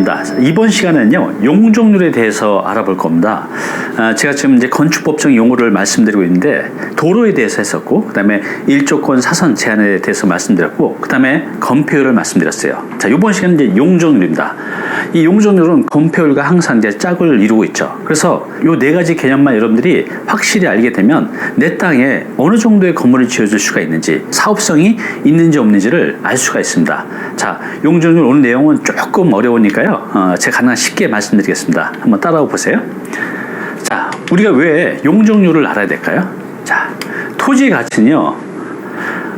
입니다. 이번 시간에는요, 용적률에 대해서 알아볼 겁니다. 제가 지금 이제 건축법적 용어를 말씀드리고 있는데, 도로에 대해서 했었고, 그 다음에 일조권 사선 제한에 대해서 말씀드렸고, 그 다음에 건폐율을 말씀드렸어요. 자, 이번 시간은 이제 용적률입니다. 이 용적률은 건폐율과 항상 이제 짝을 이루고 있죠. 그래서 요 네 가지 개념만 여러분들이 확실히 알게 되면 내 땅에 어느 정도의 건물을 지어줄 수가 있는지, 사업성이 있는지 없는지를 알 수가 있습니다. 자, 용적률 오늘 내용은 조금 어려우니까요. 제가 가능한 쉽게 말씀드리겠습니다. 한번 따라와 보세요. 자, 우리가 왜 용적률을 알아야 될까요? 자, 토지 가치는요,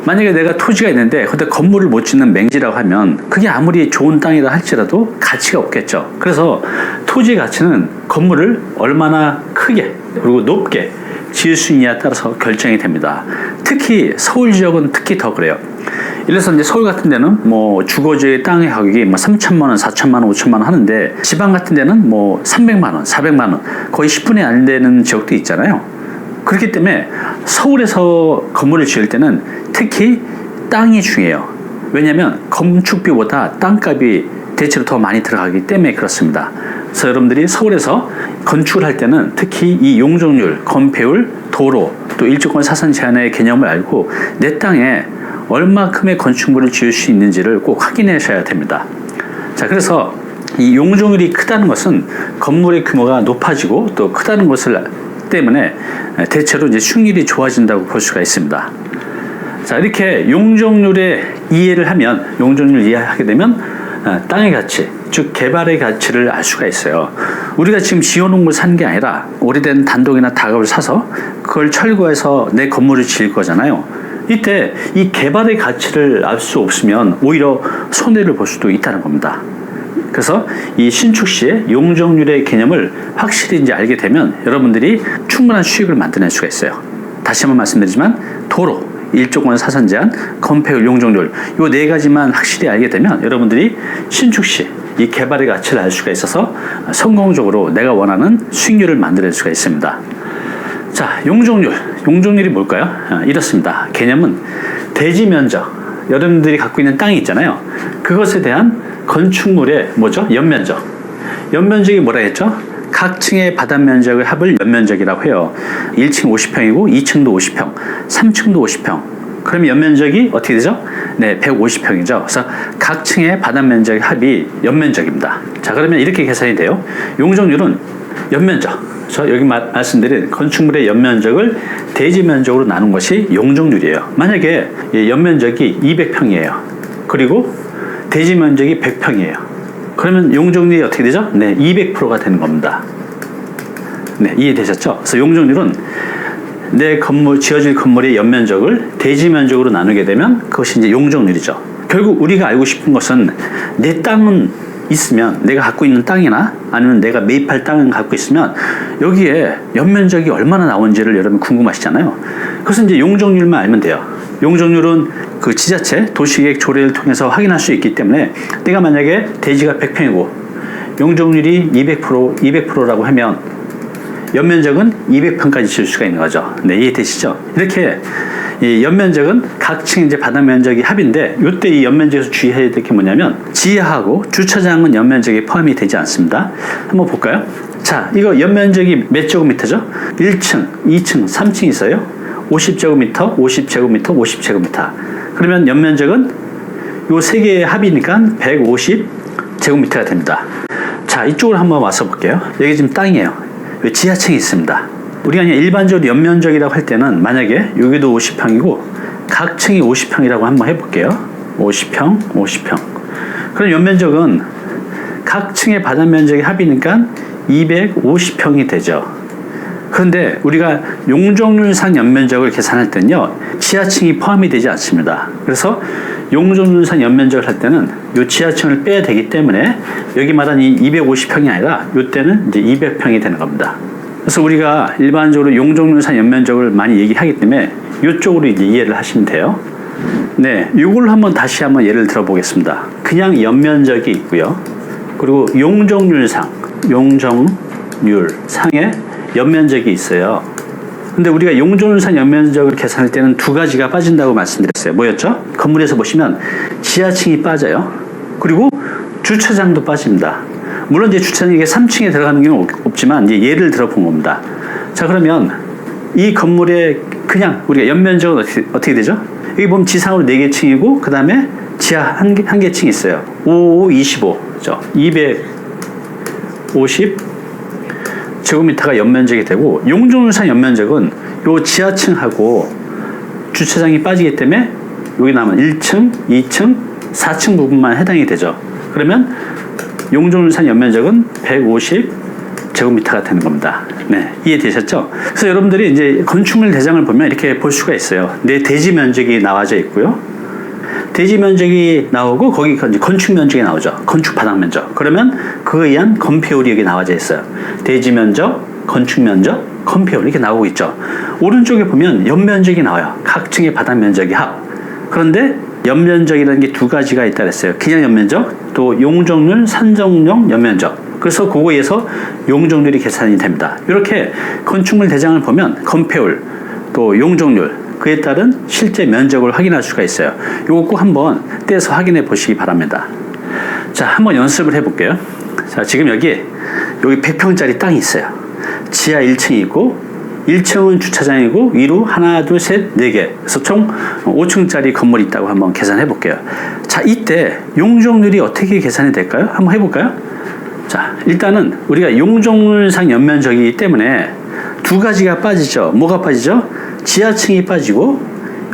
만약에 내가 토지가 있는데 근데 건물을 못 짓는 맹지라고 하면 그게 아무리 좋은 땅이라 할지라도 가치가 없겠죠. 그래서 토지 가치는 건물을 얼마나 크게 그리고 높게 지을 수 있냐에 따라서 결정이 됩니다. 특히 서울 지역은 특히 더 그래요. 예를 들어서 이제 서울 같은 데는 뭐 주거지의 땅의 가격이 뭐 3천만 원, 4천만 원, 5천만 원 하는데, 지방 같은 데는 뭐 300만 원, 400만 원, 거의 10분의 안 되는 지역도 있잖아요. 그렇기 때문에 서울에서 건물을 지을 때는 특히 땅이 중요해요. 왜냐하면 건축비보다 땅값이 대체로 더 많이 들어가기 때문에 그렇습니다. 그래서 여러분들이 서울에서 건축을 할 때는 특히 이 용적률, 건폐율, 도로, 또 일조권 사선 제한의 개념을 알고 내 땅에 얼마큼의 건축물을 지을 수 있는지를 꼭 확인하셔야 됩니다. 자, 그래서 이 용적률이 크다는 것은 건물의 규모가 높아지고 또 크다는 것을 때문에 대체로 이제 수익률이 좋아진다고 볼 수가 있습니다. 자, 이렇게 용적률의 이해를 하면, 용적률 이해하게 되면 땅의 가치, 즉 개발의 가치를 알 수가 있어요. 우리가 지금 지어놓은 걸 산 게 아니라 오래된 단독이나 다가구를 사서 그걸 철거해서 내 건물을 지을 거잖아요. 이때 이 개발의 가치를 알 수 없으면 오히려 손해를 볼 수도 있다는 겁니다. 그래서 이 신축 시의 용적률의 개념을 확실히 이제 알게 되면 여러분들이 충분한 수익을 만들어낼 수가 있어요. 다시 한번 말씀드리지만 도로, 일조권 사선 제한, 건폐율, 용적률 요 네 가지만 확실히 알게 되면 여러분들이 신축 시 이 개발의 가치를 알 수가 있어서 성공적으로 내가 원하는 수익률을 만들어낼 수가 있습니다. 자, 용적률이 뭘까요? 이렇습니다. 개념은 대지 면적, 여러분들이 갖고 있는 땅이 있잖아요. 그것에 대한 건축물의 뭐죠? 연면적. 연면적이 뭐라 했죠? 각 층의 바닥 면적을 합을 연면적이라고 해요. 1층 50평이고 2층도 50평, 3층도 50평. 그러면 연면적이 어떻게 되죠? 네, 150평이죠. 그래서 각 층의 바닥 면적의 합이 연면적입니다. 자, 그러면 이렇게 계산이 돼요. 용적률은 연면적. 저 여기 말씀드린 건축물의 연면적을 대지 면적으로 나눈 것이 용적률이에요. 만약에 연면적이 200평이에요. 그리고 대지 면적이 100평이에요. 그러면 용적률이 어떻게 되죠? 네, 200%가 되는 겁니다. 네, 이해되셨죠? 그래서 용적률은 내 건물, 지어질 건물의 연면적을 대지 면적으로 나누게 되면 그것이 이제 용적률이죠. 결국 우리가 알고 싶은 것은 내 땅은 있으면, 내가 갖고 있는 땅이나 아니면 내가 매입할 땅을 갖고 있으면 여기에 연면적이 얼마나 나오는지를 여러분 궁금하시잖아요. 그것은 이제 용적률만 알면 돼요. 용적률은 그 지자체 도시계획 조례를 통해서 확인할 수 있기 때문에 내가 만약에 대지가 100평이고 용적률이 200%라고 하면 연면적은 200평까지 지을 수가 있는 거죠. 네, 이해되시죠? 이렇게 이 연면적은 각 층 이제 바닥 면적이 합인데, 이때 이 연면적에서 주의해야 될 게 뭐냐면 지하하고 주차장은 연면적에 포함이 되지 않습니다. 한번 볼까요? 자, 이거 연면적이 몇 제곱미터죠? 1층, 2층, 3층 있어요. 50제곱미터, 50제곱미터, 50제곱미터. 그러면 연면적은 요 세 개의 합이니까 150제곱미터가 됩니다. 자, 이쪽으로 한번 와서 볼게요. 여기 지금 땅이에요. 지하층이 있습니다. 우리가 그냥 일반적으로 연면적이라고 할 때는 만약에 여기도 50평이고 각 층이 50평이라고 한번 해볼게요. 50평, 50평. 그럼 연면적은 각 층의 바닥 면적의 합이니까 250평이 되죠. 그런데 우리가 용적률상 연면적을 계산할 때는요, 지하층이 포함이 되지 않습니다. 그래서 용적률상 연면적을 할 때는 이 지하층을 빼야 되기 때문에 여기 말한 이 250평이 아니라 이때는 이제 200평이 되는 겁니다. 그래서 우리가 일반적으로 용적률상 연면적을 많이 얘기하기 때문에 이쪽으로 이제 이해를 하시면 돼요. 네, 이걸 다시 한번 예를 들어 보겠습니다. 그냥 연면적이 있고요. 그리고 용적률상의 연면적이 있어요. 근데 우리가 용적률상 연면적을 계산할 때는 두 가지가 빠진다고 말씀드렸어요. 뭐였죠? 건물에서 보시면 지하층이 빠져요. 그리고 주차장도 빠집니다. 물론 이제 주차장이 이게 3층에 들어가는 경우는 없지만 이제 예를 들어 본 겁니다. 자, 그러면 이 건물의 그냥 우리가 연면적은 어떻게 되죠? 여기 보면 지상으로 4개 층이고 그 다음에 지하 한 개 층이 있어요. 5, 25. 그죠? 250 제곱미터가 연면적이 되고, 용적률상 연면적은 요 지하층하고 주차장이 빠지기 때문에 여기 남은 1층, 2층, 4층 부분만 해당이 되죠. 그러면 용적률상 연면적은 150 제곱미터가 되는 겁니다. 네, 이해되셨죠? 그래서 여러분들이 이제 건축물 대장을 보면 이렇게 볼 수가 있어요. 내 대지 면적이 나와져 있고요. 대지 면적이 나오고 거기 이제 건축 면적이 나오죠. 건축 바닥 면적. 그러면 그에 의한 건폐율이 여기 나와져 있어요. 대지 면적, 건축 면적, 건폐율 이렇게 나오고 있죠. 오른쪽에 보면 연면적이 나와요. 각 층의 바닥 면적이 합. 그런데 연면적이라는 게 두 가지가 있다 그랬어요. 그냥 연면적, 또 용적률, 산정용 연면적. 그래서 그거에서 용적률이 계산이 됩니다. 이렇게 건축물 대장을 보면 건폐율, 또 용적률, 그에 따른 실제 면적을 확인할 수가 있어요. 이거 꼭 한번 떼서 확인해 보시기 바랍니다. 자, 한번 연습을 해볼게요. 자, 지금 여기 100평짜리 땅이 있어요. 지하 1층이고 1층은 주차장이고 위로 하나, 둘, 셋, 4개. 그래서 총 5층짜리 건물이 있다고 한번 계산해 볼게요. 자, 이때 용적률이 어떻게 계산이 될까요? 한번 해볼까요? 자, 일단은 우리가 용적률상 연면적이기 때문에 두 가지가 빠지죠. 뭐가 빠지죠? 지하층이 빠지고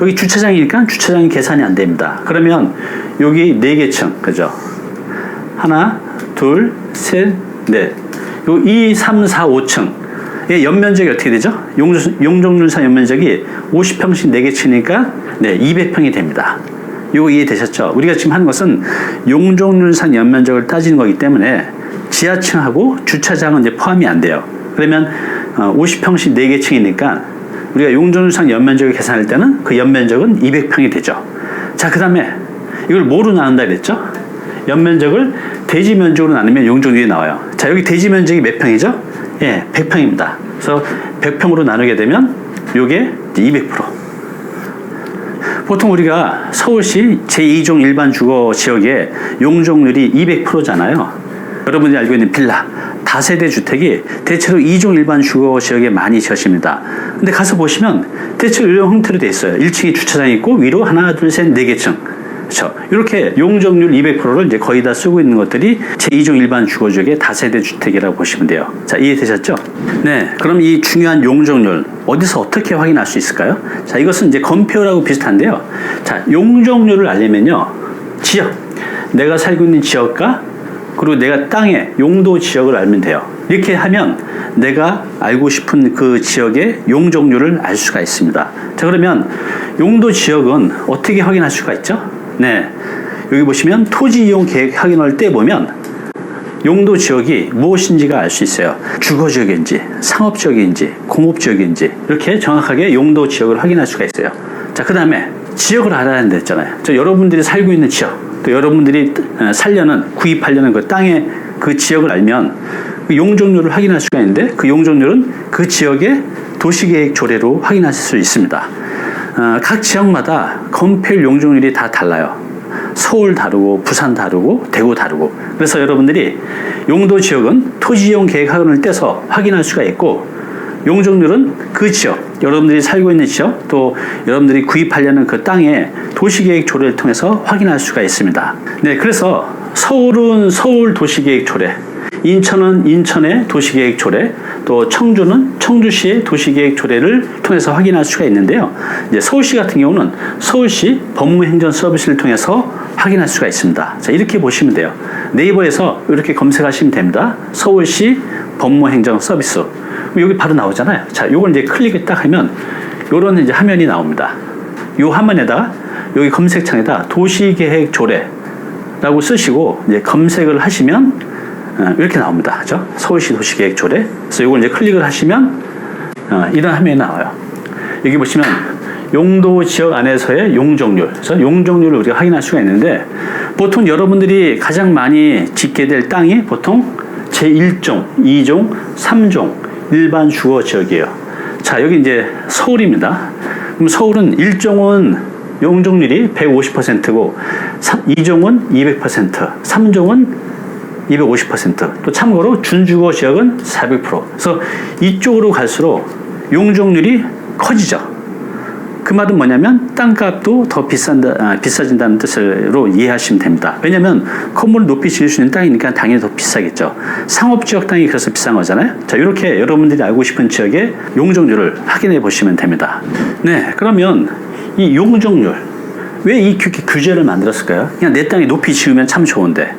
여기 주차장이니까 주차장이 계산이 안 됩니다. 그러면 여기 4개 층, 그죠? 하나, 둘, 셋, 넷. 요 2, 3, 4, 5층. 의 연면적이 어떻게 되죠? 용적률상 연면적이 50평씩 4개 층이니까 네, 200평이 됩니다. 요거 이해되셨죠? 우리가 지금 하는 것은 용적률상 연면적을 따지는 거기 때문에 지하층하고 주차장은 이제 포함이 안 돼요. 그러면 50평씩 4개 층이니까 우리가 용적률상 연면적을 계산할 때는 그 연면적은 200평이 되죠. 자, 그 다음에 이걸 뭐로 나눈다 그랬죠? 연면적을 대지 면적으로 나누면 용적률이 나와요. 자, 여기 대지 면적이 몇 평이죠? 예, 100평입니다. 그래서 100평으로 나누게 되면 요게 200%. 보통 우리가 서울시 제2종 일반 주거 지역의 용적률이 200%잖아요. 여러분이 알고 있는 빌라, 다세대 주택이 대체로 2종 일반 주거 지역에 많이 지어집니다. 근데 가서 보시면 대체로 이런 형태로 돼 있어요. 1층에 주차장이 있고 위로 하나, 둘, 셋, 4개 층. 그렇죠. 이렇게 용적률 200%를 이제 거의 다 쓰고 있는 것들이 제2종 일반 주거 지역의 다세대 주택이라고 보시면 돼요. 자, 이해되셨죠? 네. 그럼 이 중요한 용적률 어디서 어떻게 확인할 수 있을까요? 자, 이것은 이제 건폐율하고 비슷한데요. 자, 용적률을 알려면요. 지역. 내가 살고 있는 지역과 그리고 내가 땅의 용도 지역을 알면 돼요. 이렇게 하면 내가 알고 싶은 그 지역의 용적률을 알 수가 있습니다. 자, 그러면 용도 지역은 어떻게 확인할 수가 있죠? 네, 여기 보시면 토지 이용 계획 확인할 때 보면 용도 지역이 무엇인지가 알 수 있어요. 주거 지역인지, 상업 지역인지, 공업 지역인지 이렇게 정확하게 용도 지역을 확인할 수가 있어요. 자, 그 다음에 지역을 알아야 한다 했잖아요. 저 여러분들이 살고 있는 지역, 또 여러분들이 살려는 구입하려는 그 땅의 그 지역을 알면 그 용적률을 확인할 수가 있는데 그 용적률은 그 지역의 도시계획 조례로 확인하실 수 있습니다. 각 지역마다 건폐율 용적률이 다 달라요. 서울 다르고 부산 다르고 대구 다르고. 그래서 여러분들이 용도 지역은 토지이용 계획학원을 떼서 확인할 수가 있고 용적률은 그 지역, 여러분들이 살고 있는 지역, 또 여러분들이 구입하려는 그 땅의 도시계획 조례를 통해서 확인할 수가 있습니다. 네, 그래서 서울은 서울 도시계획 조례, 인천은 인천의 도시계획 조례, 또 청주는 청주시의 도시계획 조례를 통해서 확인할 수가 있는데요. 이제 서울시 같은 경우는 서울시 법무행정 서비스를 통해서 확인할 수가 있습니다. 자, 이렇게 보시면 돼요. 네이버에서 이렇게 검색하시면 됩니다. 서울시 법무행정 서비스. 여기 바로 나오잖아요. 자, 요걸 이제 클릭을 딱 하면 요런 이제 화면이 나옵니다. 요 화면에다가 여기 검색창에다 도시계획 조례라고 쓰시고 이제 검색을 하시면 이렇게 나옵니다. 그죠? 서울시 도시계획 조례. 그래서 이걸 이제 클릭을 하시면 이런 화면이 나와요. 여기 보시면 용도 지역 안에서의 용적률. 그래서 용적률을 우리가 확인할 수가 있는데 보통 여러분들이 가장 많이 짓게 될 땅이 보통 제1종, 2종, 3종 일반 주거 지역이에요. 자, 여기 이제 서울입니다. 그럼 서울은 1종은 용적률이 150%고 2종은 200%, 3종은 250%. 또 참고로 준주거 지역은 400%. 그래서 이쪽으로 갈수록 용적률이 커지죠. 그 말은 뭐냐면 땅값도 더 비싸진다는 뜻으로 이해하시면 됩니다. 왜냐하면 건물을 높이 지을 수 있는 땅이니까 당연히 더 비싸겠죠. 상업지역 땅이 그래서 비싼 거잖아요. 자, 이렇게 여러분들이 알고 싶은 지역의 용적률을 확인해 보시면 됩니다. 네, 그러면 이 용적률, 왜 이 규제를 만들었을까요? 그냥 내 땅에 높이 지으면 참 좋은데.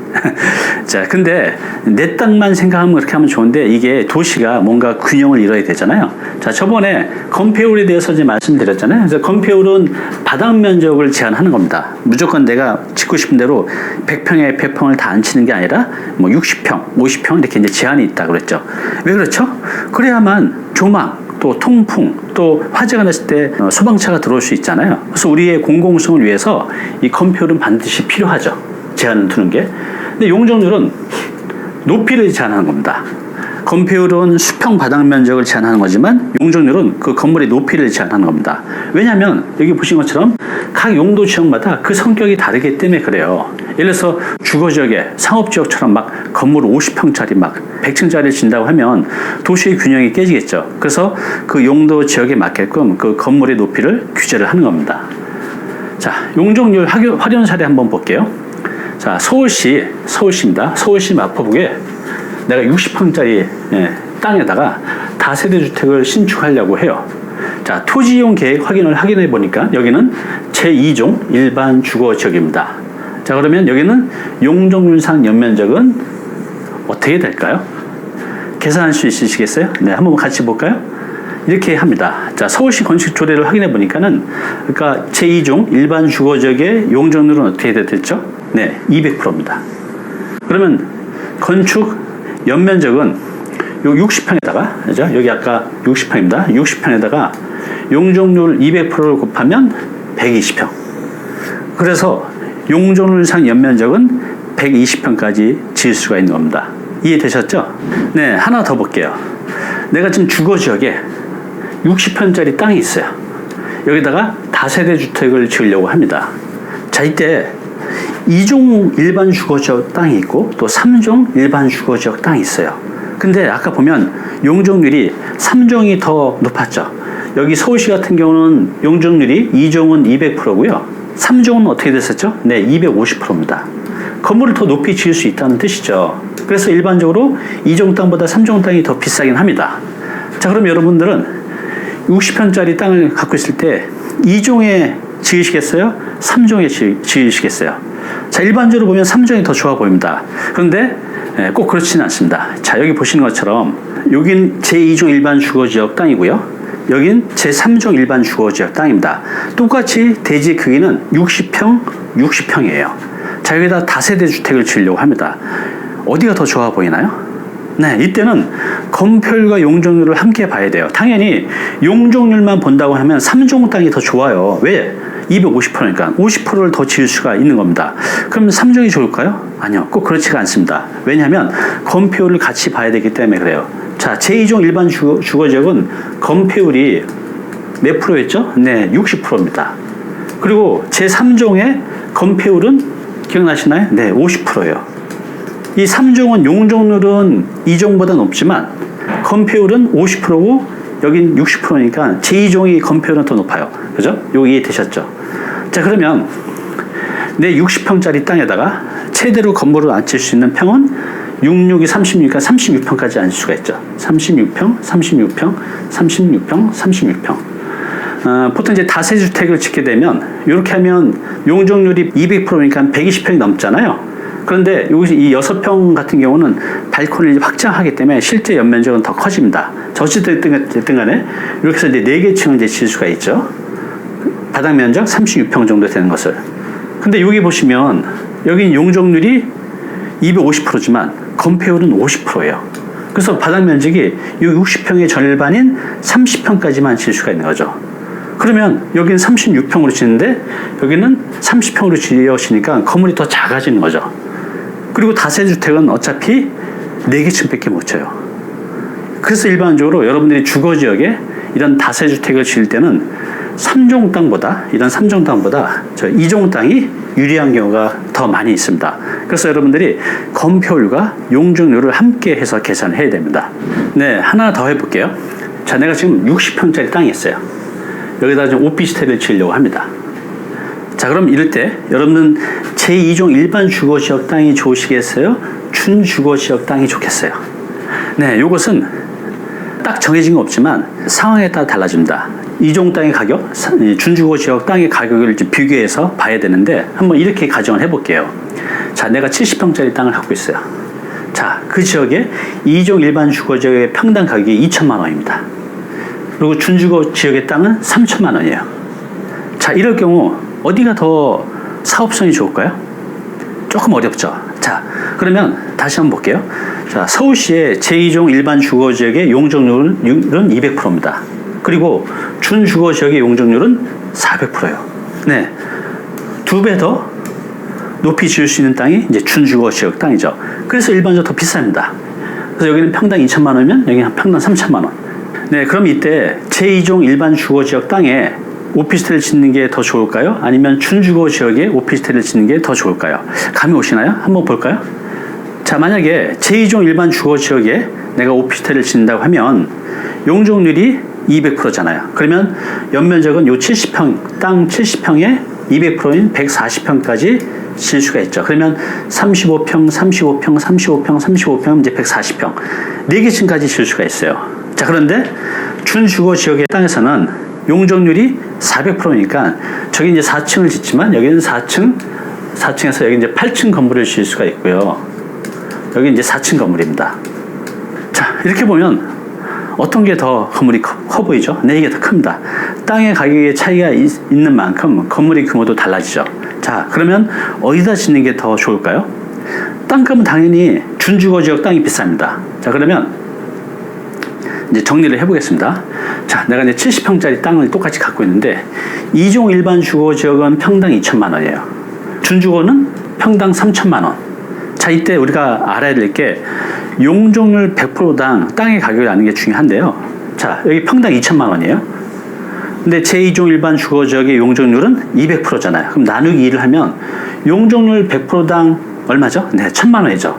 자, 근데 내 땅만 생각하면 그렇게 하면 좋은데 이게 도시가 뭔가 균형을 이뤄야 되잖아요. 자, 저번에 건폐율에 대해서 이제 말씀드렸잖아요. 그래서 건폐율은 바닥 면적을 제한하는 겁니다. 무조건 내가 짓고 싶은 대로 100평에 100평을 다 안 치는 게 아니라 뭐 60평, 50평 이렇게 이제 제한이 있다 그랬죠. 왜 그렇죠? 그래야만 조망, 또 통풍, 또 화재가 났을 때 소방차가 들어올 수 있잖아요. 그래서 우리의 공공성을 위해서 이 건폐율은 반드시 필요하죠. 제한을 두는 게. 근데 용적률은 높이를 제한하는 겁니다. 건폐율은 수평 바닥 면적을 제한하는 거지만 용적률은 그 건물의 높이를 제한하는 겁니다. 왜냐하면 여기 보신 것처럼 각 용도 지역마다 그 성격이 다르기 때문에 그래요. 예를 들어서 주거지역에 상업지역처럼 막 건물 50평짜리 막 100층짜리를 진다고 하면 도시의 균형이 깨지겠죠. 그래서 그 용도 지역에 맞게끔 그 건물의 높이를 규제를 하는 겁니다. 자, 용적률 활용 사례 한번 볼게요. 자, 서울시입니다. 서울시 마포구에 내가 60평짜리 땅에다가 다세대 주택을 신축하려고 해요. 자, 토지이용 계획 확인해 보니까 여기는 제2종 일반 주거 지역입니다. 자, 그러면 여기는 용적률상 연면적은 어떻게 될까요? 계산할 수 있으시겠어요? 네, 한번 같이 볼까요? 이렇게 합니다. 자, 서울시 건축 조례를 확인해 보니까는 그러니까 제2종 일반 주거 지역의 용적률은 어떻게 됐죠? 네, 200%입니다. 그러면 건축 연면적은 요 60평에다가, 그죠? 여기 아까 60평입니다. 60평에다가 용적률 200%를 곱하면 120평. 그래서 용적률상 연면적은 120평까지 지을 수가 있는 겁니다. 이해되셨죠? 네, 하나 더 볼게요. 내가 지금 주거지역에 60평짜리 땅이 있어요. 여기다가 다세대 주택을 지으려고 합니다. 자, 이때 2종 일반 주거지역 땅이 있고 또 3종 일반 주거지역 땅이 있어요. 근데 아까 보면 용적률이 3종이 더 높았죠. 여기 서울시 같은 경우는 용적률이 2종은 200%고요. 3종은 어떻게 됐었죠? 네, 250%입니다. 건물을 더 높이 지을 수 있다는 뜻이죠. 그래서 일반적으로 2종 땅보다 3종 땅이 더 비싸긴 합니다. 자, 그럼 여러분들은 60평짜리 땅을 갖고 있을 때 2종에 지으시겠어요? 3종에 지으시겠어요? 자, 일반적으로 보면 3종이 더 좋아 보입니다. 그런데 꼭 그렇지는 않습니다. 자, 여기 보시는 것처럼 여긴 제2종 일반 주거지역 땅이고요. 여긴 제3종 일반 주거지역 땅입니다. 똑같이 대지 크기는 60평이에요. 자, 여기다 다세대 주택을 지으려고 합니다. 어디가 더 좋아 보이나요? 네, 이때는 건폐율과 용적률을 함께 봐야 돼요. 당연히 용적률만 본다고 하면 3종 땅이 더 좋아요. 왜? 250%니까 50%를 더 지을 수가 있는 겁니다. 그럼 3종이 좋을까요? 아니요, 꼭 그렇지가 않습니다. 왜냐하면 건폐율을 같이 봐야 되기 때문에 그래요. 자, 제2종 일반 주거지역은 건폐율이 몇 프로였죠? 네, 60%입니다. 그리고 제3종의 건폐율은 기억나시나요? 네, 50%예요. 이 3종은 용적률은 2종보다 높지만 건폐율은 50%고 여긴 60%니까 제2종이 건폐율은 더 높아요. 그죠? 요거 이해되셨죠? 자, 그러면 내 60평짜리 땅에다가 최대로 건물을 앉힐 수 있는 평은 66이 36이니까 36평까지 앉을 수가 있죠. 36평, 36평, 36평, 36평. 보통 이제 다세주택을 짓게 되면 이렇게 하면 용적률이 200%니까 120평이 넘잖아요. 그런데 여기서 이 6평 같은 경우는 발코니를 확장하기 때문에 실제 연면적은 더 커집니다. 어쨌든 간에 이렇게 해서 이제 4개 층을 이제 지을 수가 있죠. 바닥 면적 36평 정도 되는 것을. 근데 여기 보시면 여기 용적률이 250%지만 건폐율은 50%예요. 그래서 바닥 면적이 이 60평의 절반인 30평까지만 지을 수가 있는 거죠. 그러면 여기는 36평으로 지는데 여기는 30평으로 지으시니까 건물이 더 작아지는 거죠. 그리고 다세주택은 어차피 4개층밖에 못 쳐요. 그래서 일반적으로 여러분들이 주거지역에 이런 다세주택을 지을 때는 3종 땅보다 이런 3종 땅보다 2종 땅이 유리한 경우가 더 더 많이 있습니다. 그래서 여러분들이 건폐율과 용적률을 함께 해서 계산을 해야 됩니다. 네, 하나 더 해볼게요. 자, 내가 지금 60평짜리 땅이 있어요. 여기다 좀 오피스텔을 지으려고 합니다. 자, 그럼 이럴 때 여러분은 제2종 일반 주거지역 땅이 좋으시겠어요? 준주거지역 땅이 좋겠어요? 네, 이것은 딱 정해진 거 없지만 상황에 따라 달라집니다. 2종 땅의 가격, 준주거지역 땅의 가격을 비교해서 봐야 되는데 한번 이렇게 가정을 해볼게요. 자, 내가 70평짜리 땅을 갖고 있어요. 자, 그 지역에 2종 일반 주거지역의 평당 가격이 2천만 원입니다. 그리고 준주거 지역의 땅은 3천만 원이에요. 자, 이럴 경우 어디가 더 사업성이 좋을까요? 조금 어렵죠. 자, 그러면 다시 한번 볼게요. 자, 서울시의 제2종 일반 주거지역의 용적률은 200%입니다. 그리고 준주거지역의 용적률은 400%예요. 네, 2배 더 높이 지을 수 있는 땅이 이제 준주거지역 땅이죠. 그래서 일반적으로 더 비쌉니다. 그래서 여기는 평당 2천만 원이면 여기는 평당 3천만 원. 네, 그럼 이때 제2종 일반 주거지역 땅에 오피스텔을 짓는 게 더 좋을까요? 아니면 준주거 지역에 오피스텔을 짓는 게 더 좋을까요? 감이 오시나요? 한번 볼까요? 자, 만약에 제2종 일반 주거 지역에 내가 오피스텔을 짓는다고 하면 용적률이 200%잖아요. 그러면 연면적은 요 70평, 땅 70평에 200%인 140평까지 질 수가 있죠. 그러면 35평, 35평, 35평, 35평, 이제 140평. 4개층까지 질 수가 있어요. 자, 그런데 준주거 지역의 땅에서는 용적률이 400%니까 저기 이제 4층을 짓지만 여기는 4층에서 여기 이제 8층 건물을 지을 수가 있고요. 여기 이제 4층 건물입니다. 자, 이렇게 보면 어떤 게 더 건물이 커 보이죠? 네, 이게 더 큽니다. 땅의 가격의 차이가 있는 만큼 건물의 규모도 달라지죠. 자, 그러면 어디다 짓는 게 더 좋을까요? 땅값은 당연히 준주거 지역 땅이 비쌉니다. 자, 그러면 이제 정리를 해보겠습니다. 자, 내가 이제 70평짜리 땅을 똑같이 갖고 있는데 2종 일반 주거 지역은 평당 2천만 원이에요. 준주거는 평당 3천만 원. 자, 이때 우리가 알아야 될 게 용적률 100%당 땅의 가격을 아는 게 중요한데요. 자, 여기 평당 2천만 원이에요. 근데 제2종 일반 주거 지역의 용적률은 200%잖아요. 그럼 나누기 2를 하면 용적률 100%당 얼마죠? 네, 1천만 원이죠.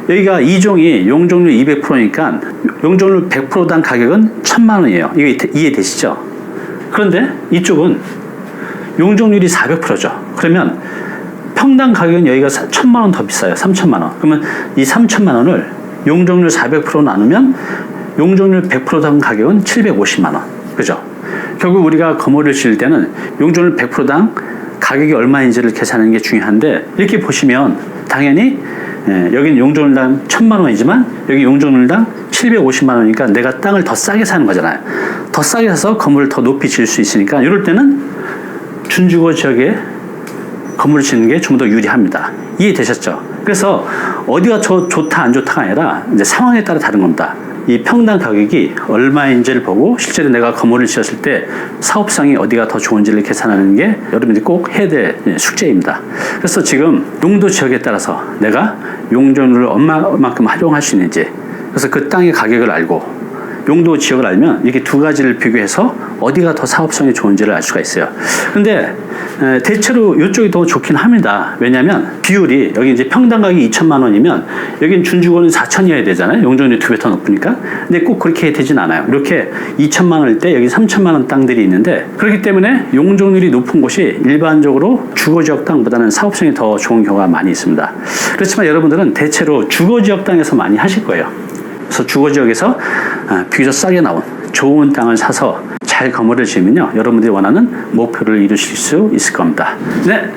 여기가 2종이 용적률 200%니까 용적률 100%당 가격은 1천만 원이에요. 이거 이해되시죠? 그런데 이쪽은 용적률이 400%죠. 그러면 평당 가격은 여기가 1천만 원 더 비싸요. 3천만 원. 그러면 이 3천만 원을 용적률 400% 나누면 용적률 100%당 가격은 750만 원. 그죠? 결국 우리가 건물을 지을 때는 용적률 100%당 가격이 얼마인지를 계산하는 게 중요한데 이렇게 보시면 당연히 여기는 용적률당 1천만 원이지만 여기 용적률당 750만 원이니까 내가 땅을 더 싸게 사는 거잖아요. 더 싸게 사서 건물을 더 높이 지을 수 있으니까 이럴 때는 준주거 지역에 건물을 짓는 게 좀 더 유리합니다. 이해되셨죠? 그래서 어디가 좋다 안 좋다가 아니라 이제 상황에 따라 다른 겁니다. 이 평당 가격이 얼마인지를 보고 실제로 내가 건물을 지었을 때 사업상이 어디가 더 좋은지를 계산하는 게 여러분들이 꼭 해야 될 숙제입니다. 그래서 지금 용도 지역에 따라서 내가 용적률을 얼마만큼 활용할 수 있는지, 그래서 그 땅의 가격을 알고 용도 지역을 알면 이렇게 두 가지를 비교해서 어디가 더 사업성이 좋은지를 알 수가 있어요. 근데 대체로 이쪽이 더 좋긴 합니다. 왜냐하면 비율이 여기 이제 평당 가격이 2천만 원이면 여긴 준주거는 4천이어야 되잖아요. 용적률이 2배 더 높으니까. 근데 꼭 그렇게 되진 않아요. 이렇게 2천만 원일 때 여기 3천만 원 땅들이 있는데, 그렇기 때문에 용적률이 높은 곳이 일반적으로 주거지역 땅보다는 사업성이 더 좋은 경우가 많이 있습니다. 그렇지만 여러분들은 대체로 주거지역 땅에서 많이 하실 거예요. 그래서 주거지역에서 비교적 싸게 나온 좋은 땅을 사서 잘 건물을 지으면요, 여러분들이 원하는 목표를 이루실 수 있을 겁니다. 네,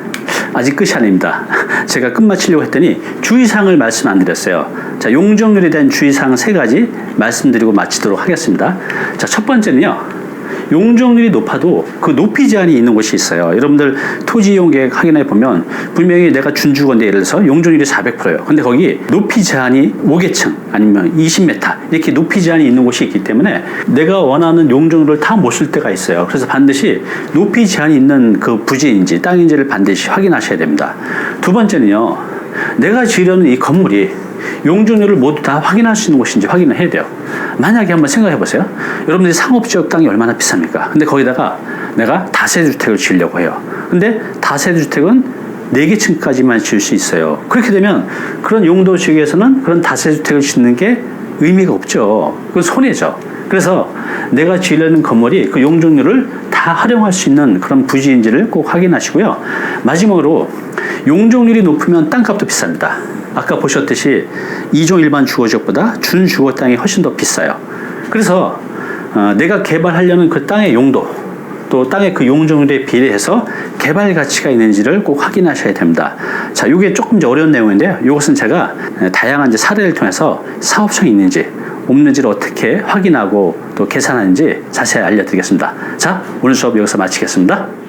아직 끝이 아닙니다. 제가 끝마치려고 했더니 주의사항을 말씀 안 드렸어요. 자, 용적률에 대한 주의사항 3가지 말씀드리고 마치도록 하겠습니다. 자, 첫 번째는요, 용적률이 높아도 그 높이 제한이 있는 곳이 있어요. 여러분들 토지 이용 계획 확인해 보면 분명히 내가 준주거인데 예를 들어서 용적률이 400%예요. 근데 거기 높이 제한이 5개층 아니면 20m 이렇게 높이 제한이 있는 곳이 있기 때문에 내가 원하는 용적률을 다 못 쓸 때가 있어요. 그래서 반드시 높이 제한이 있는 그 부지인지 땅인지를 반드시 확인하셔야 됩니다. 두 번째는요, 내가 지으려는 이 건물이 용적률을 모두 다 확인할 수 있는 곳인지 확인을 해야 돼요. 만약에 한번 생각해 보세요. 여러분들이 상업지역 땅이 얼마나 비쌉니까? 근데 거기다가 내가 다세대주택을 지으려고 해요. 근데 다세대주택은 4개층까지만 지을 수 있어요. 그렇게 되면 그런 용도 지역에서는 그런 다세주택을 짓는 게 의미가 없죠. 그건 손해죠. 그래서 내가 지으려는 건물이 그 용적률을 다 활용할 수 있는 그런 부지인지를 꼭 확인하시고요. 마지막으로 용적률이 높으면 땅값도 비쌉니다. 아까 보셨듯이 2종 일반 주거지역보다 준주거 땅이 훨씬 더 비싸요. 그래서 내가 개발하려는 그 땅의 용도, 또 땅의 그 용적률에 비례해서 개발 가치가 있는지를 꼭 확인하셔야 됩니다. 자, 이게 조금 어려운 내용인데요. 이것은 제가 다양한 이제 사례를 통해서 사업성이 있는지 없는지를 어떻게 확인하고 또 계산하는지 자세히 알려드리겠습니다. 자, 오늘 수업 여기서 마치겠습니다.